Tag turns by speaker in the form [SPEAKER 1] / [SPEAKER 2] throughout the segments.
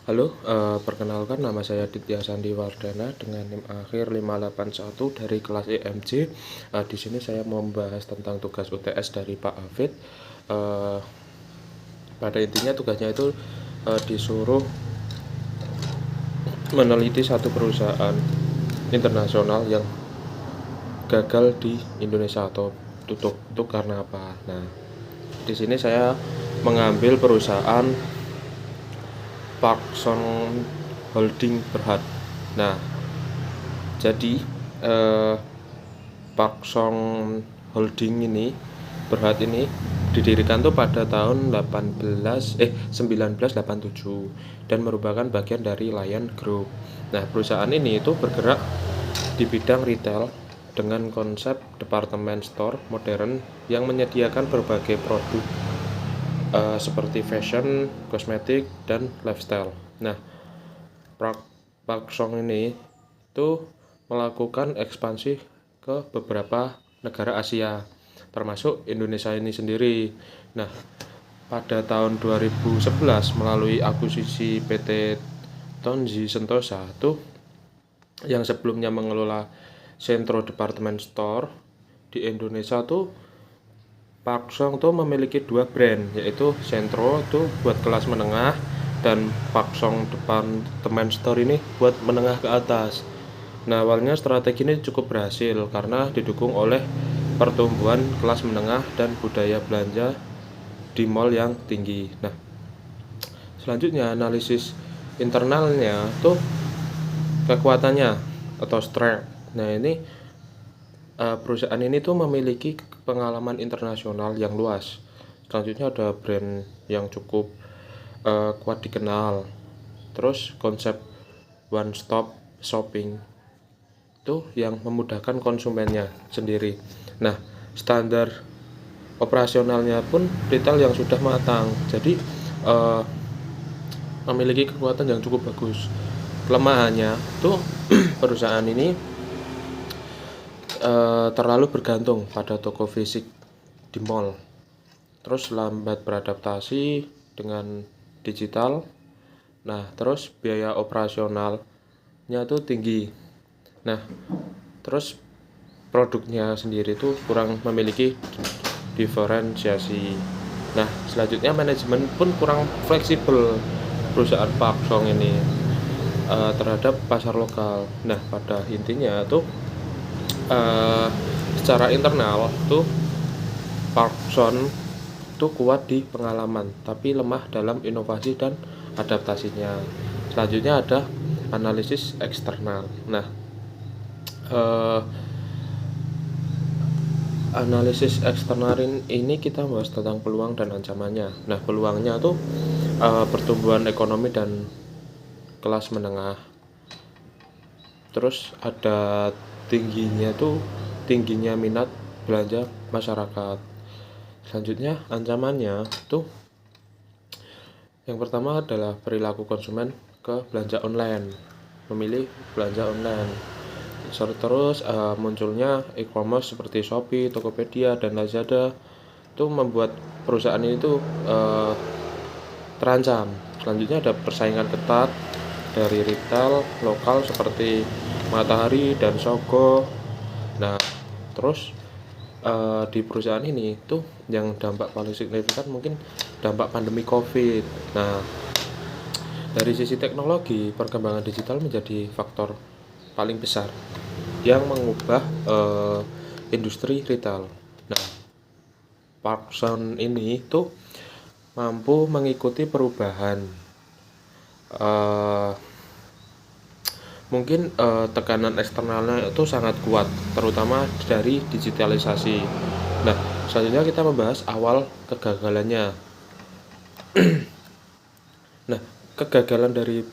[SPEAKER 1] Halo, perkenalkan nama saya Ditya Sandi Wardana dengan NIM akhir 581 dari kelas EMC. Di sini saya mau membahas tentang tugas UTS dari Pak Hafid. Eh, Pada intinya tugasnya itu disuruh meneliti satu perusahaan internasional yang gagal di Indonesia atau tutup. Itu karena apa? Nah, di sini saya mengambil perusahaan Parkson Holding Berhad. Nah, jadi eh, Parkson Holding ini Berhad ini didirikan tuh pada tahun 1987 dan merupakan bagian dari Lion Group. Nah, perusahaan ini itu bergerak di bidang retail dengan konsep department store modern yang menyediakan berbagai produk seperti fashion, kosmetik, dan lifestyle. Nah, Park Song ini tuh melakukan ekspansi ke beberapa negara Asia, termasuk Indonesia ini sendiri. Nah, pada tahun 2011 melalui akuisisi PT Tonji Sentosa tuh yang sebelumnya mengelola Centro Department Store di Indonesia tuh Park Song tuh memiliki dua brand, yaitu Centro tuh buat kelas menengah dan Park Song Department Store ini buat menengah ke atas. Nah, awalnya strategi ini cukup berhasil karena didukung oleh pertumbuhan kelas menengah dan budaya belanja di mall yang tinggi. Nah, selanjutnya analisis internalnya tuh kekuatannya atau strength. Nah, ini perusahaan ini tuh memiliki pengalaman internasional yang luas. Selanjutnya ada brand yang cukup kuat dikenal. Terus konsep one stop shopping itu yang memudahkan konsumennya sendiri. Nah, standar operasionalnya pun retail yang sudah matang. Jadi memiliki kekuatan yang cukup bagus. Kelemahannya tuh perusahaan ini terlalu bergantung pada toko fisik di mall. Terus lambat beradaptasi dengan digital. Nah, terus biaya operasionalnya tuh tinggi. Nah, terus produknya sendiri tuh kurang memiliki diferensiasi. Nah, selanjutnya manajemen pun kurang fleksibel perusahaan Park Song ini terhadap pasar lokal. Nah, pada intinya tuh eh, secara internal tuh Park Song tuh kuat di pengalaman, tapi lemah dalam inovasi dan adaptasinya. Selanjutnya ada analisis eksternal. Nah, eh, analisis eksternal ini kita bahas tentang peluang dan ancamannya. Nah, peluangnya tuh pertumbuhan ekonomi dan kelas menengah. Terus ada tingginya minat belanja masyarakat. Selanjutnya ancamannya tuh yang pertama adalah perilaku konsumen ke belanja online, memilih belanja online. Terus munculnya e-commerce seperti Shopee, Tokopedia, dan Lazada itu membuat perusahaan ini tuh terancam. Selanjutnya ada persaingan ketat dari retail lokal seperti Matahari dan Sogo. Nah, terus di perusahaan ini tuh yang dampak paling signifikan mungkin dampak pandemi COVID. Nah, dari sisi teknologi, perkembangan digital menjadi faktor paling besar yang mengubah industri retail. Nah, Parkson ini tuh mampu mengikuti perubahan. Uh, Mungkin tekanan eksternalnya itu sangat kuat, terutama dari digitalisasi. Nah, selanjutnya kita membahas awal kegagalannya. Nah, kegagalan dari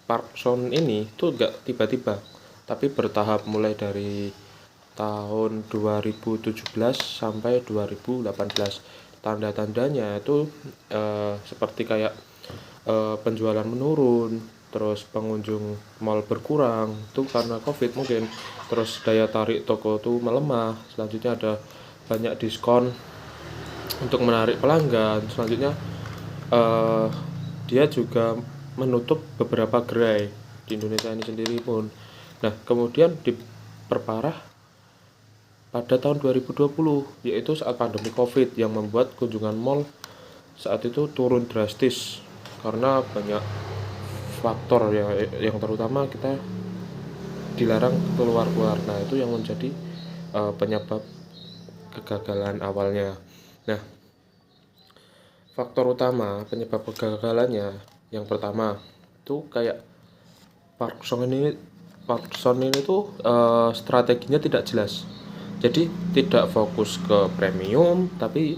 [SPEAKER 1] Parkson ini tuh gak tiba-tiba, tapi bertahap mulai dari tahun 2017 sampai 2018. Tanda-tandanya itu seperti kayak penjualan menurun, terus pengunjung mall berkurang, itu karena COVID mungkin. Terus daya tarik toko tuh melemah. Selanjutnya ada banyak diskon untuk menarik pelanggan. Selanjutnya dia juga menutup beberapa gerai di Indonesia ini sendiri pun. Nah, kemudian diperparah pada tahun 2020, yaitu saat pandemi COVID yang membuat kunjungan mall saat itu turun drastis karena banyak faktor yang terutama kita dilarang keluar. Nah, itu yang menjadi penyebab kegagalan awalnya. Nah, faktor utama penyebab kegagalannya yang pertama itu kayak Park Son ini tuh strateginya tidak jelas. Jadi tidak fokus ke premium tapi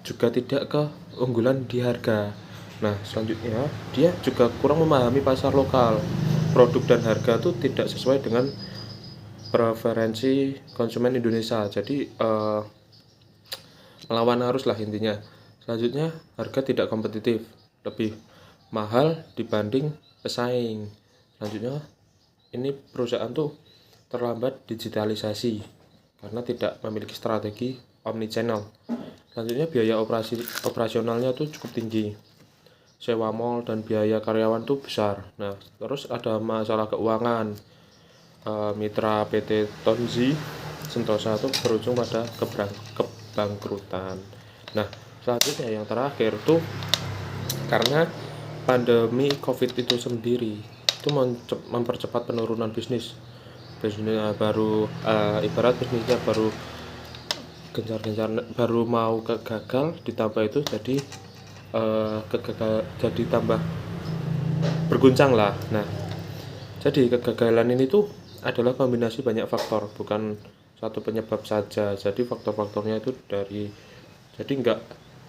[SPEAKER 1] juga tidak ke unggulan di harga. Nah, selanjutnya dia juga kurang memahami pasar lokal. Produk dan harga tuh tidak sesuai dengan preferensi konsumen Indonesia. Jadi melawan arus lah intinya. Selanjutnya harga tidak kompetitif, lebih mahal dibanding pesaing. Selanjutnya ini perusahaan tuh terlambat digitalisasi karena tidak memiliki strategi omnichannel. Selanjutnya biaya operasionalnya tuh cukup tinggi, sewa mall dan biaya karyawan tuh besar. Nah, terus ada masalah keuangan. Mitra PT Tonzi Sentosa itu berujung pada kebangkrutan. Nah, selanjutnya yang terakhir tuh karena pandemi COVID itu sendiri itu mempercepat penurunan bisnisnya baru ibarat bisnisnya baru gencar-gencar baru mau gagal, ditambah itu jadi jadi tambah berguncang lah. Nah, jadi kegagalan ini tuh adalah kombinasi banyak faktor, bukan satu penyebab saja. Jadi faktor-faktornya itu jadi enggak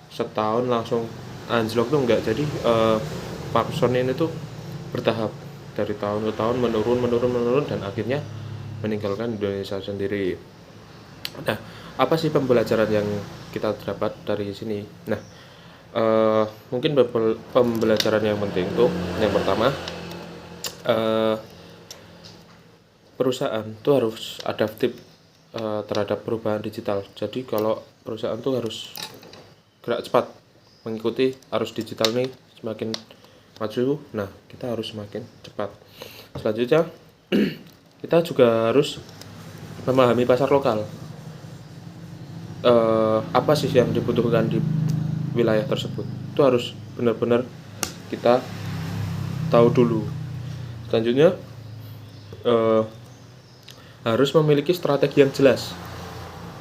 [SPEAKER 1] setahun langsung anjlok tuh enggak. Jadi Park Son ini tuh bertahap dari tahun ke tahun menurun dan akhirnya meninggalkan Indonesia sendiri. Nah, apa sih pembelajaran yang kita dapat dari sini? Nah, mungkin pembelajaran yang penting tuh yang pertama, perusahaan tuh harus adaptif terhadap perubahan digital. Jadi kalau perusahaan tuh harus gerak cepat mengikuti arus digital nih semakin maju. Nah, kita harus semakin cepat. Selanjutnya kita juga harus memahami pasar lokal. Apa sih yang dibutuhkan di wilayah tersebut, itu harus benar-benar kita tahu dulu. Selanjutnya harus memiliki strategi yang jelas,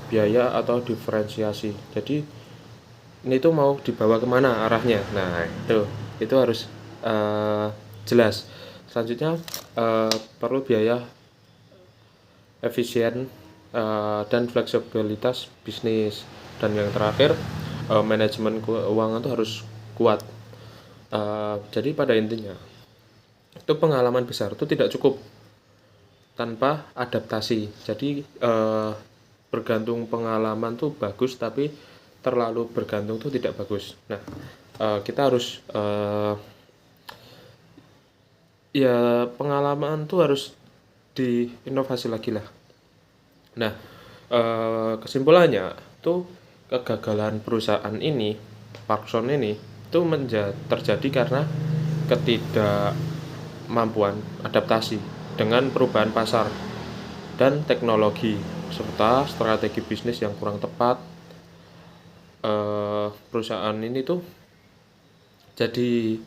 [SPEAKER 1] biaya atau diferensiasi. Jadi ini tuh mau dibawa kemana arahnya. Nah, itu harus jelas. Selanjutnya perlu biaya efisien dan fleksibilitas bisnis. Dan yang terakhir manajemen keuangan itu harus kuat. Jadi pada intinya itu pengalaman besar itu tidak cukup tanpa adaptasi. Jadi bergantung pengalaman tuh bagus, tapi terlalu bergantung tuh tidak bagus. Nah, kita harus ya pengalaman tuh harus diinovasi lagi lah. Nah, kesimpulannya tuh kegagalan perusahaan ini, Park Son ini, itu terjadi karena ketidakmampuan adaptasi dengan perubahan pasar dan teknologi, serta strategi bisnis yang kurang tepat. Perusahaan ini tuh jadi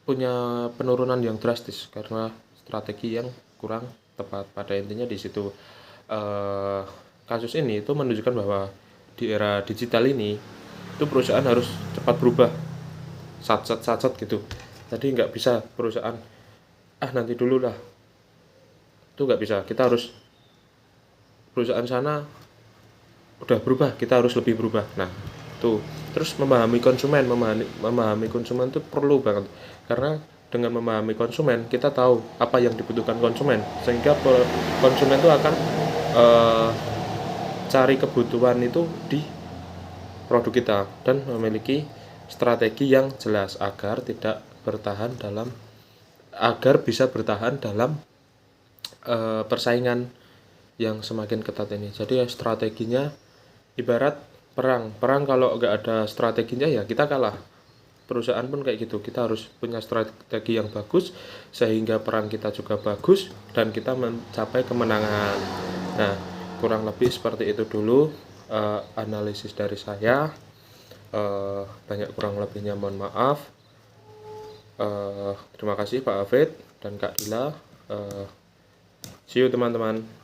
[SPEAKER 1] punya penurunan yang drastis karena strategi yang kurang tepat. Pada intinya di situ kasus ini itu menunjukkan bahwa di era digital ini itu perusahaan harus cepat berubah, sat gitu. Jadi nggak bisa perusahaan nanti dulu lah, itu nggak bisa. Kita harus perusahaan sana udah berubah, kita harus lebih berubah. Nah, tuh terus memahami konsumen itu perlu banget, karena dengan memahami konsumen kita tahu apa yang dibutuhkan konsumen, sehingga konsumen itu akan cari kebutuhan itu di produk kita dan memiliki strategi yang jelas agar bisa bertahan dalam persaingan yang semakin ketat ini. Jadi strateginya ibarat perang kalau nggak ada strateginya ya kita kalah. perusahaan pun kayak gitu, kita harus punya strategi yang bagus sehingga peran kita juga bagus dan kita mencapai kemenangan. Nah, kurang lebih seperti itu dulu analisis dari saya. Banyak kurang lebihnya mohon maaf. Terima kasih Pak Hafid dan Kak Dila. See you teman-teman.